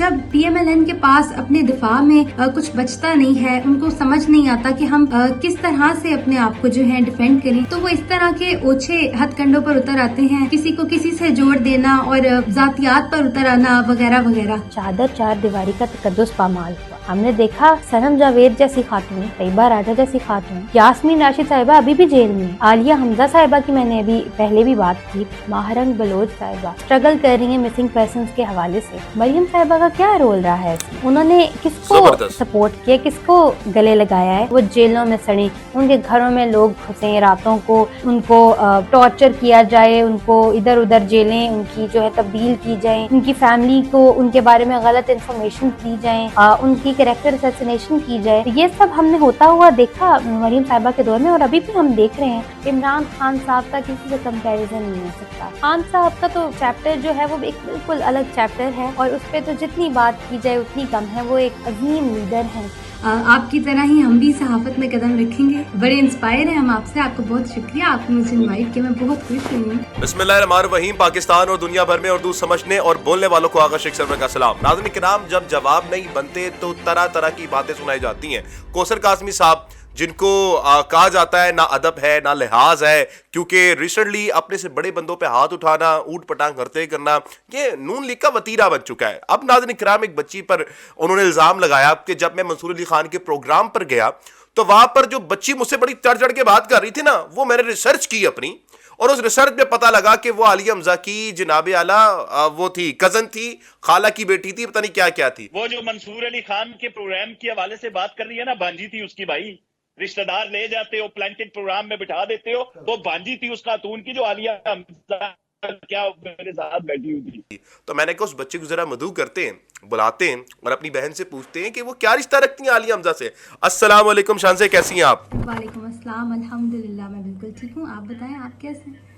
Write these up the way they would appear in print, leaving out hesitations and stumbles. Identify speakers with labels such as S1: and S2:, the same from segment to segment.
S1: جب PMLN کے پاس اپنے دفاع میں کچھ بچتا نہیں ہے، ان کو سمجھ نہیں آتا کہ ہم کس طرح سے اپنے آپ کو جو ہے ڈیفینڈ کریں، تو وہ اس طرح کے اوچھے ہتھ کنڈوں پر اتر آتے ہیں، کسی کو کسی سے جوڑ دینا اور ذاتیات پر اتر آنا وغیرہ وغیرہ۔
S2: چادر چار دیواری کا تقدس پامال ہوا۔ ہم نے دیکھا سنم جاوید جیسی خاتون، طیبہ راجہ جیسی خاتون، یاسمین راشد صاحبہ ابھی بھی جیل میں، عالیہ حمزہ صاحبہ کی میں نے ابھی پہلے بھی بات کی، ماہرنگ بلوچ صاحبہ اسٹرگل کر رہی ہیں مسنگ پرسنز کے حوالے سے۔ مریم صاحبہ کا کیا رول رہا ہے؟ انہوں نے کس کو سپورٹ کیا، کس کو گلے لگایا ہے؟ وہ جیلوں میں سڑیں، ان کے گھروں میں لوگ گھسیں، راتوں کو ان کو ٹارچر کیا جائے، ان کو ادھر ادھر جیلیں ان کی جو ہے تبدیل کی جائیں، ان کی فیملی کو ان کے بارے میں غلط انفارمیشن دی جائیں، ان کی کریکٹر اسیسینیشن کی جائے۔ یہ سب ہم نے ہوتا ہوا دیکھا مریم صاحبہ کے دور میں، اور ابھی بھی ہم دیکھ رہے ہیں۔ عمران خان صاحب کا کسی سے کمپیریزن نہیں ہو سکتا۔ خان صاحب کا تو چیپٹر جو ہے وہ ایک بالکل الگ چیپٹر ہے، اور اس پہ تو جتنی بات کی جائے اتنی کم ہے۔ وہ ایک عظیم لیڈر ہیں۔
S1: آپ کی طرح ہی ہم بھی صحافت میں قدم رکھیں گے، بڑے انسپائر ہیں ہم آپ سے۔ آپ کو بہت شکریہ، آپ نے مجھے انوائٹ کیا، میں بہت خوش ہوئی ہوں۔
S3: بسم اللہ الرحمن الرحیم۔ پاکستان اور دنیا بھر میں اردو سمجھنے اور بولنے والوں کو آغا شیخ سرور کا سلام۔ ناظرین کرام، جب جواب نہیں بنتے تو طرح طرح کی باتیں سنائی جاتی ہیں۔ کوثر قاسمی صاحب جن کو کہا جاتا ہے نہ ادب ہے نہ لحاظ ہے، کیونکہ ریسنٹلی اپنے سے بڑے بندوں پہ ہاتھ اٹھانا، اوٹ پٹانگ کرتے کرنا، یہ نون لیگ کا وتیرہ بن چکا ہے۔ اب ناظرین کرام، ایک بچی پر انہوں نے الزام لگایا کہ جب میں منصور علی خان کے پروگرام پر گیا تو وہاں پر جو بچی مجھ سے بڑی چڑھ چڑھ کے بات کر رہی تھی نا، وہ میں نے ریسرچ کی اپنی، اور اس ریسرچ میں پتہ لگا کہ وہ عالیہ حمزہ کی جناب اعلیٰ وہ تھی، کزن تھی، خالہ کی بیٹی تھی، پتہ نہیں کیا کیا تھی۔
S4: وہ جو منصور علی خان کے پروگرام کے حوالے سے بات کر رہی ہے نا، بانجی تھی اس کی۔ بھائی رشتہ دار لے جاتے ہو، پلانٹڈ پروگرام میں بٹھا دیتے ہو، وہ بانجی تھی اس خاتون کی جو عالیہ حمزہ کیا میرے ساتھ بیٹھی ہوئی تھی۔
S3: تو میں نے کہا اس بچے کو ذرا مدعو کرتے ہیں، بلاتے ہیں اور اپنی بہن سے پوچھتے ہیں کہ وہ کیا رشتہ رکھتی ہیں عالیہ حمزہ سے۔ السلام علیکم شان سے، کیسی ہیں آپ؟
S1: وعلیکم السلام، الحمدللہ میں بالکل ٹھیک ہوں۔ آپ بتائیں آپ کیسے ہیں؟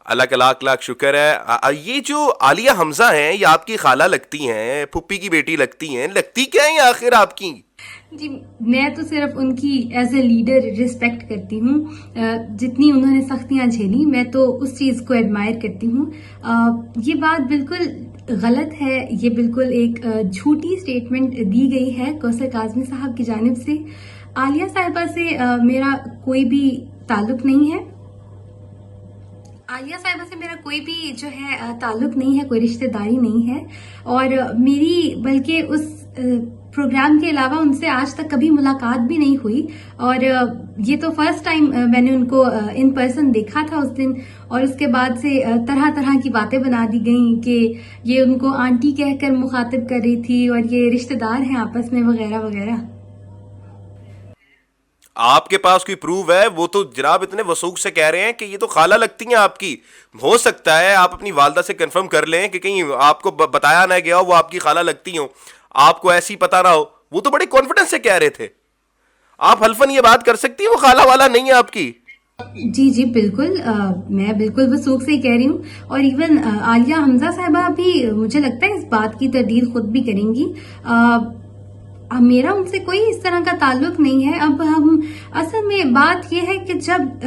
S3: اللہ کا لاکھ لاکھ شکر ہے۔ یہ جو عالیہ حمزہ ہیں یہ آپ کی خالہ لگتی ہیں، پھپھی کی بیٹی لگتی ہیں، لگتی کیا ہیں آخر آپ کی؟
S1: جی میں تو صرف ان کی ایز اے لیڈر رسپیکٹ کرتی ہوں، جتنی انہوں نے سختیاں جھیلی میں تو اس چیز کو ایڈمائر کرتی ہوں۔ یہ بات بالکل غلط ہے، یہ بالکل ایک جھوٹی سٹیٹمنٹ دی گئی ہے کوثر قاسمی صاحب کی جانب سے۔ عالیہ صاحبہ سے میرا کوئی بھی تعلق نہیں ہے، عالیہ صاحبہ سے میرا کوئی بھی جو ہے تعلق نہیں ہے، کوئی رشتہ داری نہیں ہے، اور میری بلکہ اس پروگرام کے علاوہ ان سے آج تک کبھی ملاقات بھی نہیں ہوئی، اور یہ تو فرسٹ ٹائم میں نے ان کو ان پرسن دیکھا تھا اس دن، اور اس کے بعد سے طرح طرح کی باتیں بنا دی گئیں کہ یہ ان کو آنٹی کہہ کر مخاطب کر رہی تھی اور یہ رشتہ دار ہیں آپس میں وغیرہ وغیرہ۔
S3: آپ کے پاس کوئی پروف ہے؟ وہ تو جناب اتنے وثوق سے کہہ رہے ہیں کہ یہ تو خالہ لگتی ہیں آپ کی۔ ہو سکتا ہے آپ اپنی والدہ سے کنفرم کر لیں کہ کہیں آپ کو بتایا نہ گیا ہو وہ آپ کی خالہ لگتی ہوں، آپ کو ایسی پتہ نہ ہو۔ وہ تو بڑے کانفیڈنس سے کہہ رہے تھے، آپ حلفاً یہ بات کر سکتی ہیں وہ خالہ والا نہیں ہے آپ کی؟
S1: جی جی بالکل، میں بالکل وثوق سے ہی کہہ رہی ہوں، اور ایون عالیہ حمزہ صاحبہ بھی مجھے لگتا ہے اس بات کی تردید خود بھی کریں گی۔ میرا ان سے کوئی اس طرح کا تعلق نہیں ہے۔ اب ہم اصل میں بات یہ ہے کہ جب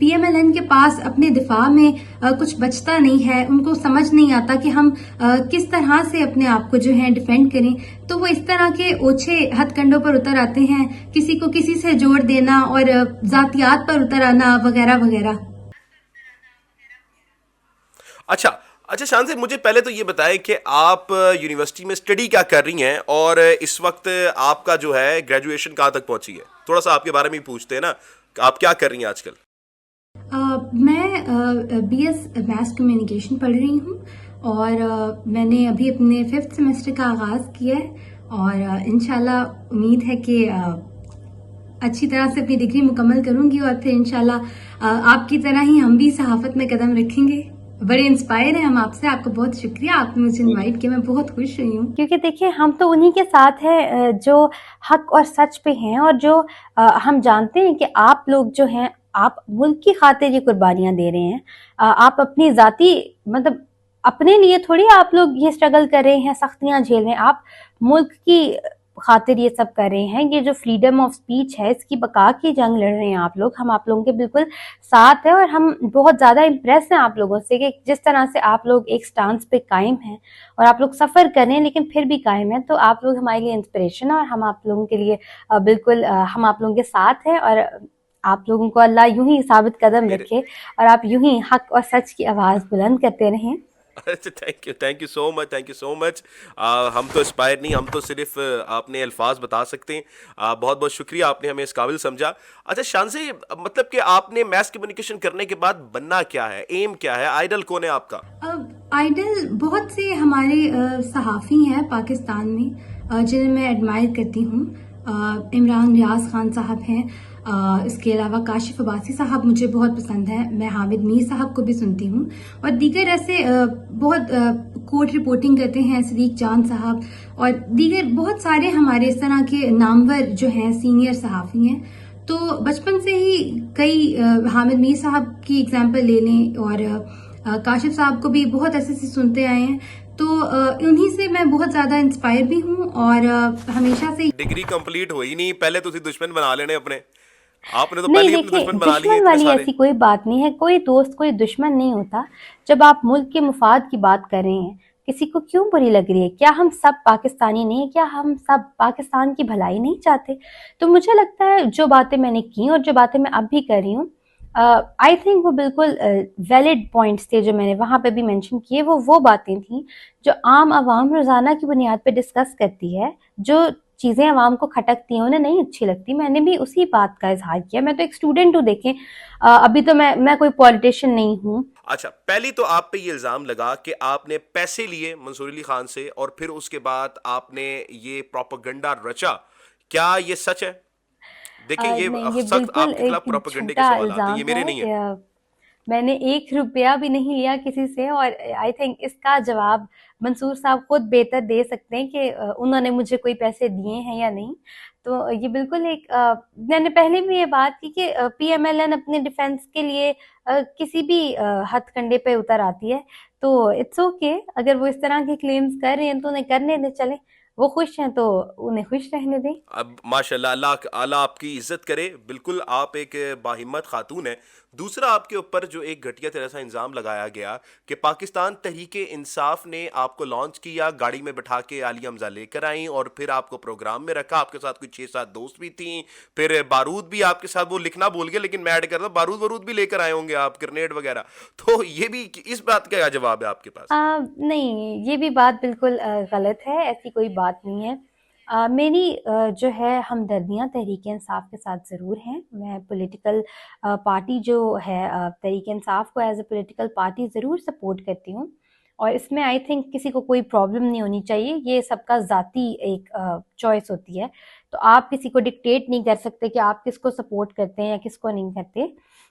S1: PMLN کے پاس اپنے دفاع میں کچھ بچتا نہیں ہے، ان کو سمجھ نہیں آتا کہ ہم کس طرح سے اپنے آپ کو جو ہے ڈیفینڈ کریں، تو وہ اس طرح کے اوچھے ہتھ کنڈوں پر اتر آتے ہیں، کسی کو کسی سے جوڑ دینا اور ذاتیات پر اتر آنا وغیرہ وغیرہ۔
S3: اچھا شان سے مجھے پہلے تو یہ بتائیں کہ آپ یونیورسٹی میں اسٹڈی کیا کر رہی ہیں، اور اس وقت آپ کا جو ہے گریجویشن کہاں تک پہنچی ہے؟ تھوڑا سا آپ کے بارے میں پوچھتے ہیں نا، آپ کیا کر رہی ہیں آج کل؟
S1: میں BS میس کمیونیکیشن پڑھ رہی ہوں، اور میں نے ابھی اپنے 5th سیمسٹر کا آغاز کیا ہے، اور انشاءاللہ امید ہے کہ اچھی طرح سے اپنی ڈگری مکمل کروں گی، اور پھر انشاءاللہ آپ کی طرح ہی ہم بھی صحافت میں قدم رکھیں گے۔ بڑے انسپائر ہیں ہم آپ سے، آپ کو بہت شکریہ، آپ نے مجھے انوائٹ کیا، میں بہت خوش ہوئی ہوں۔
S2: کیونکہ دیکھیں ہم تو انہی کے ساتھ ہیں جو حق اور سچ پہ ہیں، اور جو ہم جانتے ہیں کہ آپ لوگ جو ہیں آپ ملک کی خاطر یہ قربانیاں دے رہے ہیں، آپ اپنی ذاتی مطلب اپنے لیے تھوڑی آپ لوگ یہ اسٹرگل کر رہے ہیں، سختیاں جھیل رہے ہیں، آپ ملک کی خاطر یہ سب کر رہے ہیں. یہ جو فریڈم آف اسپیچ ہے اس کی بقا کی جنگ لڑ رہے ہیں آپ لوگ. ہم آپ لوگوں کے بالکل ساتھ ہیں اور ہم بہت زیادہ امپریس ہیں آپ لوگوں سے کہ جس طرح سے آپ لوگ ایک سٹانس پہ قائم ہیں اور آپ لوگ سفر کر رہے ہیں لیکن پھر بھی قائم ہیں. تو آپ لوگ ہمارے لیے انسپریشن ہیں اور ہم آپ لوگوں کے لیے بالکل ہم آپ لوگوں کے ساتھ ہیں. اور آپ لوگوں کو اللہ یوں ہی ثابت قدم رکھے اور آپ یوں ہی حق اور سچ کی آواز بلند کرتے رہیں.
S3: Thank you so much, thank you so much. ہم تو اسپائر نہیں، ہم تو صرف آپ نے الفاظ بتا سکتے ہیں. بہت بہت شکریہ، آپ نے ہمیں اس قابل سمجھا. اچھا شانزی، مطلب کہ آپ نے میس کمیونیکیشن کرنے کے بعد بننا کیا ہے، ایم کیا ہے، آئیڈل کون ہے آپ کا؟
S1: آئیڈل بہت سے ہمارے صحافی ہیں پاکستان میں جنہیں میں ایڈمائر کرتی ہوں. عمران ریاض خان صاحب ہیں، اس کے علاوہ کاشف عباسی صاحب مجھے بہت پسند ہیں. میں حامد میر صاحب کو بھی سنتی ہوں اور دیگر ایسے بہت کورٹ رپورٹنگ کرتے ہیں صدیق جان صاحب اور دیگر بہت سارے ہمارے اس طرح کے نامور جو ہیں سینئر صحافی ہیں. تو بچپن سے ہی کئی حامد میر صاحب کی اگزامپل لے لیں اور کاشف صاحب کو بھی بہت ایسے سے سنتے آئے ہیں. تو انہی سے میں بہت زیادہ انسپائر بھی ہوں اور ہمیشہ سے
S3: ڈگری کمپلیٹ ہوئی نہیں، پہلے تو دشمن بنا لینے اپنے، آپ نے تو
S2: نہیں
S3: پہلے ہی اپنے
S2: دیکھیں،
S3: دشمن بنا لیے
S2: دشمن
S3: اتنے
S2: والی
S3: سارے.
S2: ایسی کوئی بات نہیں ہے. کوئی دوست کوئی دشمن نہیں ہوتا. جب آپ ملک کے مفاد کی بات کر رہے ہیں کسی کو کیوں بری لگ رہی ہے؟ کیا ہم سب پاکستانی نہیں ہیں؟ کیا ہم سب پاکستان کی بھلائی نہیں چاہتے؟ تو مجھے لگتا ہے جو باتیں میں نے کی اور جو باتیں میں اب بھی کر رہی ہوں آئی تھنک وہ بالکل ویلڈ پوائنٹس تھے جو میں نے وہاں پہ بھی مینشن کیے. وہ باتیں تھیں جو عام عوام روزانہ کی بنیاد پہ ڈسکس کرتی ہے. جو چیزیں عوام کو کھٹکتی ہیں انہیں نہیں اچھی لگتی. میں نے بھی اسی بات کا اظہار کیا. میں تو ایک اسٹوڈنٹ ہوں، دیکھیں ابھی تو میں کوئی پولیٹیشین نہیں ہوں.
S3: اچھا، پہلی تو آپ پہ یہ الزام لگا کہ آپ نے پیسے لیے منصور علی خان سے اور پھر اس کے بعد آپ نے یہ پروپیگنڈا رچا. کیا یہ سچ ہے؟ دیکھیں
S2: نہیں،
S3: یہ
S2: یہ
S3: سخت
S2: بالکل
S3: آپ کے خلاف
S2: ایک
S3: پروپیگنڈے کے
S2: جھوٹا
S3: سوالات ہیں،
S2: الزام
S3: یہ میرے نہیں ہیں.
S2: ہے. میں نے 1 روپیہ بھی نہیں لیا کسی سے اور آئی تھنک اس کا جواب منصور صاحب خود بہتر دے سکتے ہیں کہ انہوں نے مجھے کوئی پیسے دیے ہیں یا نہیں. تو یہ بالکل ایک میں نے پہلے بھی یہ بات کی کہ پی ایم ایل این اپنے ڈیفینس کے لیے کسی بھی ہتھ کنڈے پہ اتر آتی ہے. تو اٹس اوکے، اگر وہ اس طرح کے کلیمز کر رہے ہیں تو انہیں کرنے دیں. چلیں، وہ خوش ہیں تو انہیں خوش رہنے دیں.
S3: اب ماشاء اللہ، اللہ آپ کی عزت کرے. بالکل آپ ایک باہمت خاتون ہیں. دوسرا، آپ کے اوپر جو ایک گھٹیا طرح سا الزام لگایا گیا کہ پاکستان تحریک انصاف نے آپ کو لانچ کیا، گاڑی میں بٹھا کے عالیہ حمزہ لے کر آئیں اور پھر آپ کو پروگرام میں رکھا. آپ کے ساتھ کوئی 6-7 دوست بھی تھیں، پھر بارود بھی آپ کے ساتھ، وہ لکھنا بھول گئے لیکن میں ایڈ کرتا ہوں بارود بھی لے کر آئے ہوں گے آپ، گرنیڈ وغیرہ. تو یہ بھی، اس بات کا کیا جواب ہے آپ کے پاس؟
S2: نہیں، یہ بھی بات بالکل غلط ہے. ایسی کوئی بات نہیں ہے. میری جو ہے ہمدردیاں تحریک انصاف کے ساتھ ضرور ہیں. میں پولیٹیکل پارٹی جو ہے تحریک انصاف کو ایز اے پولیٹیکل پارٹی ضرور سپورٹ کرتی ہوں اور اس میں آئی تھنک کسی کو کوئی پرابلم نہیں ہونی چاہیے. یہ سب کا ذاتی ایک چوائس ہوتی ہے. تو آپ کسی کو ڈکٹیٹ نہیں کر سکتے کہ آپ کس کو سپورٹ کرتے ہیں یا کس کو نہیں کرتے.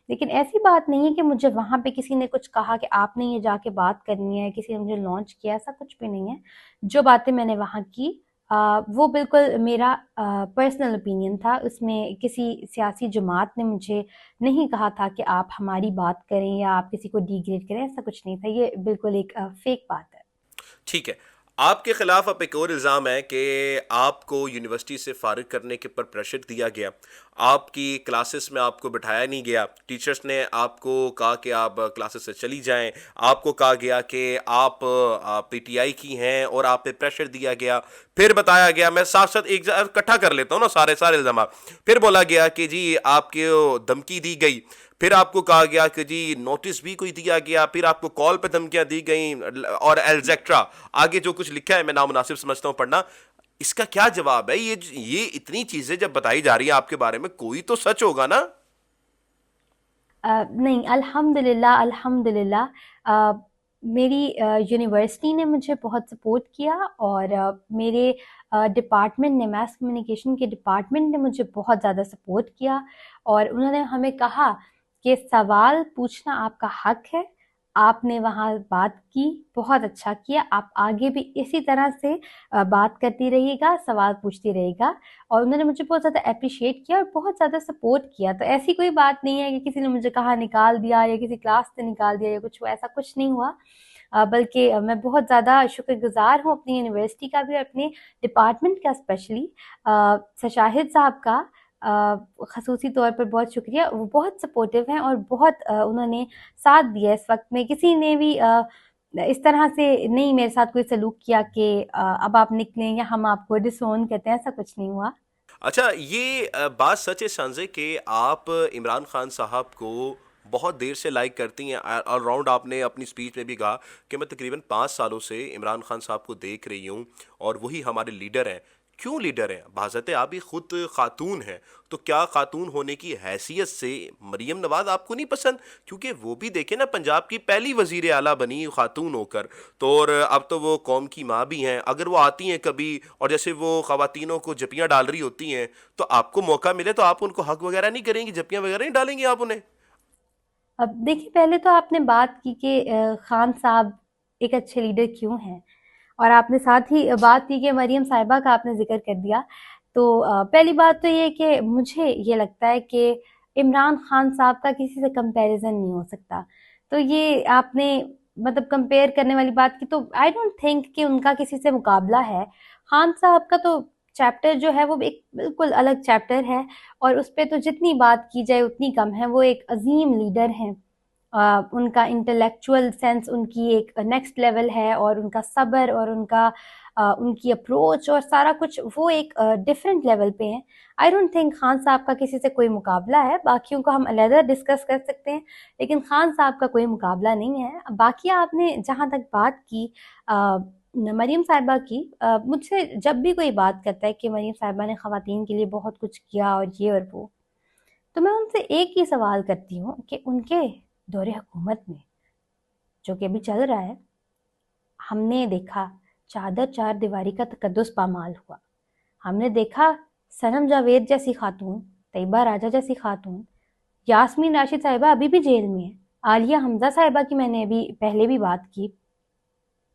S2: لیکن ایسی بات نہیں ہے کہ مجھے وہاں پہ کسی نے کچھ کہا کہ آپ نے یہ جا کے بات کرنی ہے، کسی نے مجھے لانچ کیا، ایسا کچھ بھی نہیں ہے. جو باتیں میں نے وہاں کی وہ بالکل میرا پرسنل اوپینین تھا. اس میں کسی سیاسی جماعت نے مجھے نہیں کہا تھا کہ آپ ہماری بات کریں یا آپ کسی کو ڈی گریڈ کریں، ایسا کچھ نہیں تھا. یہ بالکل ایک فیک بات ہے.
S3: ٹھیک ہے. آپ کے خلاف اب ایک اور الزام ہے کہ آپ کو یونیورسٹی سے فارغ کرنے کے پر پریشر دیا گیا. آپ کی کلاسز میں آپ کو بٹھایا نہیں گیا. ٹیچرز نے آپ کو کہا کہ آپ کلاسز سے چلی جائیں. آپ کو کہا گیا کہ آپ پی ٹی آئی کی ہیں اور آپ پہ پریشر دیا گیا. پھر بتایا گیا، میں ساتھ ساتھ ایک اکٹھا کر لیتا ہوں نا سارے الزامات. پھر بولا گیا کہ جی آپ کو دھمکی دی گئی. پھر آپ کو کہا گیا کہ جی نوٹس بھی کوئی دیا گیا. پھر آپ کو کال پہ دھمکیاں دی گئیں اور ایلزیکٹرا. آگے جو کچھ لکھا ہے میں نامناسب سمجھتا ہوں پڑھنا. اس کا کیا جواب ہے؟ یہ اتنی چیزیں جب بتائی جا رہی ہیں آپ کے بارے میں، کوئی تو سچ ہوگا نا؟
S2: نہیں، الحمدللہ میری یونیورسٹی نے مجھے بہت سپورٹ کیا اور میرے ڈپارٹمنٹ نے، میس کمیونیکیشن کے ڈپارٹمنٹ نے مجھے بہت زیادہ سپورٹ کیا اور انہوں نے ہمیں کہا کہ سوال پوچھنا آپ کا حق ہے. آپ نے وہاں بات کی، بہت اچھا کیا. آپ آگے بھی اسی طرح سے بات کرتی رہیے گا، سوال پوچھتی رہے گا. اور انہوں نے مجھے بہت زیادہ اپریشیٹ کیا اور بہت زیادہ سپورٹ کیا. تو ایسی کوئی بات نہیں ہے کہ کسی نے مجھے کہا نکال دیا یا کسی کلاس سے نکال دیا یا کچھ ہوا، ایسا کچھ نہیں ہوا. بلکہ میں بہت زیادہ شکر گزار ہوں اپنی یونیورسٹی کا بھی اور اپنے ڈپارٹمنٹ کا اسپیشلی شاہد صاحب کا خصوصی طور پر بہت شکریہ. وہ بہت سپورٹیو ہیں اور بہت انہوں نے ساتھ دیا اس وقت میں. کسی نے بھی اس طرح سے نہیں میرے ساتھ کوئی سلوک کیا کہ اب آپ نکلیں یا ہم آپ کو ڈسون کہتے ہیں، ایسا کچھ نہیں ہوا.
S3: اچھا، یہ بات سچ ہے سنزے کہ آپ عمران خان صاحب کو بہت دیر سے لائک کرتی ہیں. آل راؤنڈ آپ نے اپنی اسپیچ میں بھی کہا کہ میں تقریباً 5 سالوں سے عمران خان صاحب کو دیکھ رہی ہوں اور وہی ہمارے لیڈر ہیں. کیوں لیڈر ہیں؟ بحضرت آپ بھی خود خاتون ہیں، تو کیا خاتون ہونے کی حیثیت سے مریم نواز آپ کو نہیں پسند؟ کیونکہ وہ بھی دیکھیں نا، پنجاب کی پہلی وزیر اعلیٰ بنی خاتون ہو کر، تو اور اب تو وہ قوم کی ماں بھی ہیں. اگر وہ آتی ہیں کبھی اور جیسے وہ خواتینوں کو جپیاں ڈال رہی ہوتی ہیں، تو آپ کو موقع ملے تو آپ ان کو حق وغیرہ نہیں کریں گی؟ جپیاں وغیرہ نہیں ڈالیں گے آپ انہیں؟
S2: اب دیکھیے، پہلے تو آپ نے بات کی کہ خان صاحب ایک اچھے لیڈر کیوں ہیں، اور آپ نے ساتھ ہی بات کی کہ مریم صاحبہ کا آپ نے ذکر کر دیا. تو پہلی بات تو یہ کہ مجھے یہ لگتا ہے کہ عمران خان صاحب کا کسی سے کمپیریزن نہیں ہو سکتا. تو یہ آپ نے مطلب کمپیئر کرنے والی بات کی، تو آئی ڈونٹ تھنک کہ ان کا کسی سے مقابلہ ہے. خان صاحب کا تو چیپٹر جو ہے وہ ایک بالکل الگ چیپٹر ہے، اور اس پہ تو جتنی بات کی جائے اتنی کم ہے. وہ ایک عظیم لیڈر ہیں. ان کا انٹلیکچوئل سینس ان کی ایک نیکسٹ لیول ہے، اور ان کا صبر اور ان کی اپروچ اور سارا کچھ وہ ایک ڈفرینٹ لیول پہ ہیں. آئی ڈونٹ تھنک خان صاحب کا کسی سے کوئی مقابلہ ہے. باقیوں کو ہم علیحدہ ڈسکس کر سکتے ہیں، لیکن خان صاحب کا کوئی مقابلہ نہیں ہے. باقی آپ نے جہاں تک بات کی مریم صاحبہ کی، مجھ سے جب بھی کوئی بات کرتا ہے کہ مریم صاحبہ نے خواتین کے لیے بہت کچھ کیا اور یہ اور وہ، تو میں ان سے ایک ہی سوال کرتی ہوں کہ ان کے دور حکومت میں جو کہ ابھی چل رہا ہے، ہم نے دیکھا چادر چار دیواری کا تقدس پامال ہوا. ہم نے دیکھا صنم جاوید جیسی خاتون، طیبہ راجہ جیسی خاتون، یاسمین راشد صاحبہ ابھی بھی جیل میں ہیں، عالیہ حمزہ صاحبہ کی میں نے ابھی پہلے بھی بات کی،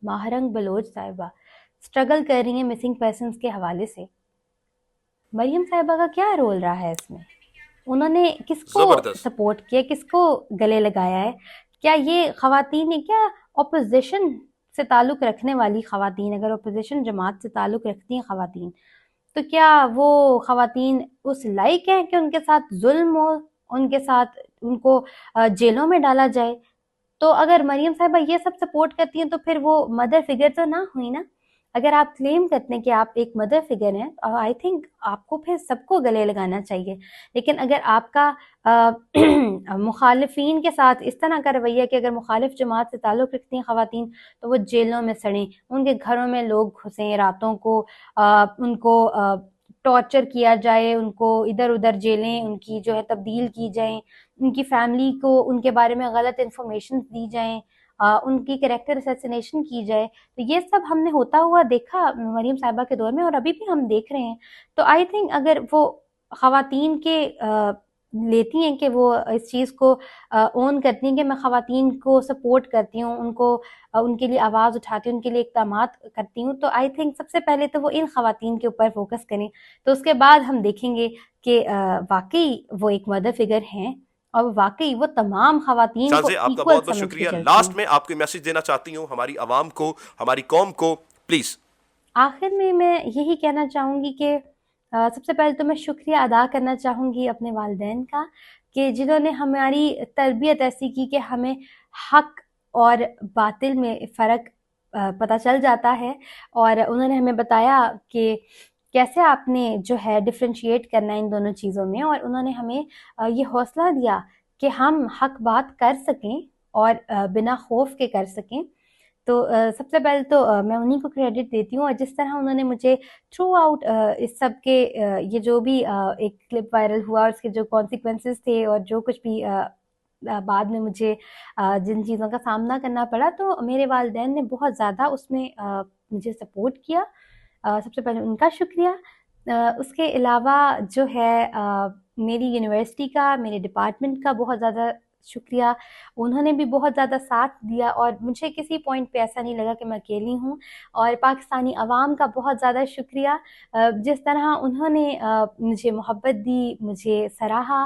S2: ماہرنگ بلوچ صاحبہ سٹرگل کر رہی ہیں مسنگ پرسنز کے حوالے سے. مریم صاحبہ کا کیا رول رہا ہے اس میں؟ انہوں نے کس کو
S3: زبردست.
S2: سپورٹ کیا، کس کو گلے لگایا ہے؟ کیا یہ خواتین ہیں، کیا اپوزیشن سے تعلق رکھنے والی خواتین، اگر اپوزیشن جماعت سے تعلق رکھتی ہیں خواتین، تو کیا وہ خواتین اس لائق ہیں کہ ان کے ساتھ ظلم ہو، ان کے ساتھ ان کو جیلوں میں ڈالا جائے؟ تو اگر مریم صاحبہ یہ سب سپورٹ کرتی ہیں تو پھر وہ مدر فگر تو نہ ہوئی نا. اگر آپ کلیم کرتے ہیں کہ آپ ایک مدر فگر ہیں، آئی تھنک آپ کو پھر سب کو گلے لگانا چاہیے. لیکن اگر آپ کا مخالفین کے ساتھ اس طرح کا رویہ کہ اگر مخالف جماعت سے تعلق رکھتی ہیں خواتین تو وہ جیلوں میں سڑیں، ان کے گھروں میں لوگ گھسیں، راتوں کو ان کو ٹارچر کیا جائے، ان کو ادھر ادھر جیلیں ان کی جو ہے تبدیل کی جائیں، ان کی فیملی کو ان کے بارے میں غلط انفارمیشن دی جائیں، ان کی کریکٹر اسیسینیشن کی جائے، تو یہ سب ہم نے ہوتا ہوا دیکھا مریم صاحبہ کے دور میں، اور ابھی بھی ہم دیکھ رہے ہیں. تو آئی تھنک اگر وہ خواتین کے لیتی ہیں کہ وہ اس چیز کو اون کرتی ہیں کہ میں خواتین کو سپورٹ کرتی ہوں، ان کو ان کے لیے آواز اٹھاتی ہوں، ان کے لیے اقدامات کرتی ہوں، تو آئی تھنک سب سے پہلے تو وہ ان خواتین کے اوپر فوکس کریں. تو اس کے بعد ہم دیکھیں گے کہ واقعی وہ ایک مدر فگر ہیں، اور واقعی وہ تمام خواتین کو
S3: شانزے، آپ کا
S2: ایکول
S3: بہت بہت
S2: سمجھ کے
S3: شکریہ.
S2: چلتی
S3: لاسٹ
S2: ہیں.
S3: میں آپ کوئی میسج دینا چاہتی ہوں ہماری عوام کو، ہماری قوم کو، پلیز.
S2: آخر میں یہی کہنا چاہوں گی کہ سب سے پہلے تو میں شکریہ ادا کرنا چاہوں گی اپنے والدین کا، کہ جنہوں نے ہماری تربیت ایسی کی کہ ہمیں حق اور باطل میں فرق پتہ چل جاتا ہے، اور انہوں نے ہمیں بتایا کہ کیسے آپ نے جو ہے ڈفرینشیٹ کرنا ہے ان دونوں چیزوں میں، اور انہوں نے ہمیں یہ حوصلہ دیا کہ ہم حق بات کر سکیں اور بنا خوف کے کر سکیں. تو سب سے پہلے تو میں انہیں کو کریڈٹ دیتی ہوں، اور جس طرح انہوں نے مجھے تھرو آؤٹ اس سب کے یہ جو بھی ایک کلپ وائرل ہوا اور اس کے جو کانسیکوینسز تھے اور جو کچھ بھی بعد میں مجھے جن چیزوں کا سامنا کرنا پڑا، تو میرے والدین نے بہت زیادہ اس میں مجھے سپورٹ کیا. سب سے پہلے ان کا شکریہ. اس کے علاوہ جو ہے میری یونیورسٹی کا، میرے ڈپارٹمنٹ کا بہت زیادہ شکریہ. انہوں نے بھی بہت زیادہ ساتھ دیا، اور مجھے کسی پوائنٹ پہ ایسا نہیں لگا کہ میں اکیلی ہوں. اور پاکستانی عوام کا بہت زیادہ شکریہ، جس طرح انہوں نے مجھے محبت دی، مجھے سراہا،